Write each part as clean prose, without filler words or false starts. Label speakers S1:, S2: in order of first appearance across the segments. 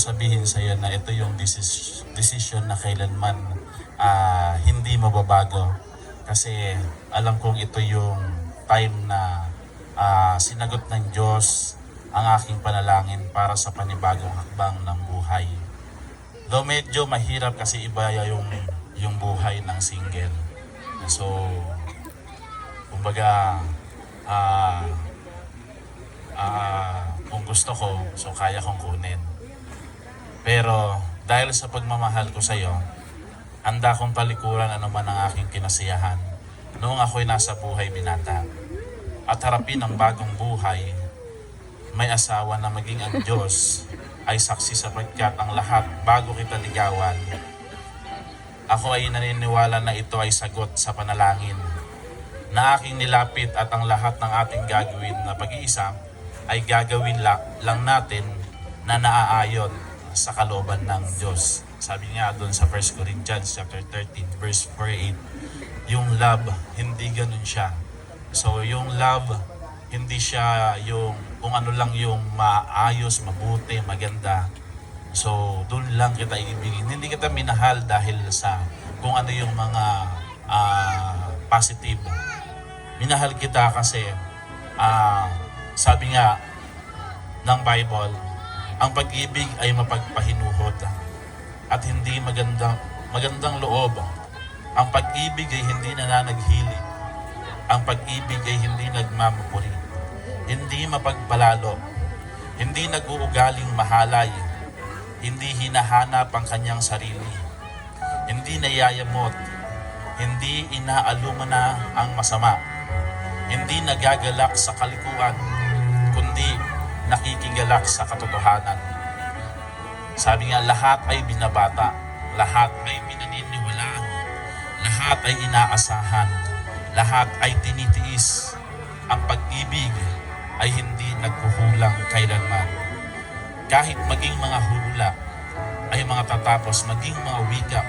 S1: sabihin sa iyo na ito yung decision na kailanman hindi mababago. Kasi alam kong ito yung time na sinagot ng Diyos ang aking panalangin para sa panibagong hakbang ng buhay. Though medyo mahirap kasi iba yung buhay ng single. So, kumbaga, kung gusto ko, so kaya kong kunin. Pero dahil sa pagmamahal ko sa iyo, handa kong talikuran anuman ang aking kinasiyahan noong ako'y nasa buhay binata. At harapin ang bagong buhay, may asawa na maging ang Diyos ay saksi sapagkat ang lahat bago kita ligawan. Ako ay naniniwala na ito ay sagot sa panalangin na aking nilapit at ang lahat ng ating gagawin na pag-iisa ay gagawin lang natin na naaayon sa kalooban ng Diyos. Sabi nga doon sa 1 Corinthians chapter 13 verse 48, yung love, hindi ganun siya. So yung love, hindi siya yung kung ano lang yung maayos, mabuti, maganda. So doon lang kita ibigin. Hindi kita minahal dahil sa kung ano yung mga positive. Minahal kita kasi sabi nga ng Bible, ang pag-ibig ay mapagpahinuhod at hindi magandang loob. Ang pag-ibig ay hindi nananaghili. Ang pag-ibig ay hindi nagmamupuri, hindi mapagpalalo, hindi nag-uugaling mahalay, hindi hinahanap ang kanyang sarili, hindi nayayamot, hindi inaalumana ang masama, hindi nagagalak sa kalikuan, kundi nakikigalak sa katotohanan. Sabi nga, lahat ay binabata, lahat ay pinaniniwalaan, lahat ay inaasahan, lahat ay tinitiis. Ang pag-ibig ay hindi nagkuhulang kailanman. Kahit maging mga hula ay mga tatapos, maging mga wika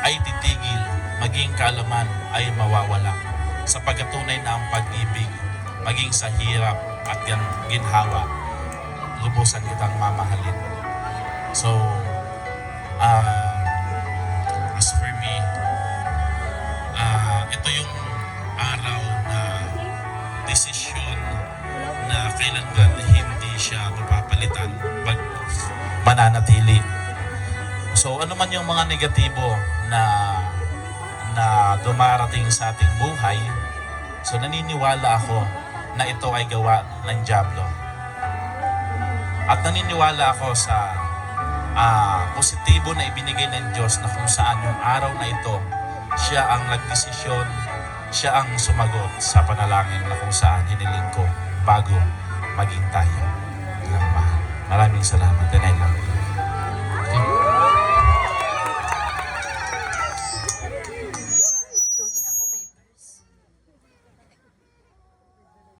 S1: ay titigil, maging kaalaman ay mawawala. Sa pagkatunay na ang pag-ibig, maging sa hirap at ginhawa, lubusan kitang mamahalin. So, as for me, ito yung araw na desisyon na kailanman hindi siya mapapalitan pag mananatili. So ano man yung mga negatibo na dumarating sa ating buhay, so naniniwala ako na ito ay gawa ng dyablo. At naniniwala ako sa positibo na ibinigay ng Diyos na kung saan yung araw na ito, siya ang nagdesisyon, siya ang sumagot sa panalangin na kung saan hiniling ko bago maging tayo ng mahal. Maraming salamat and I love you.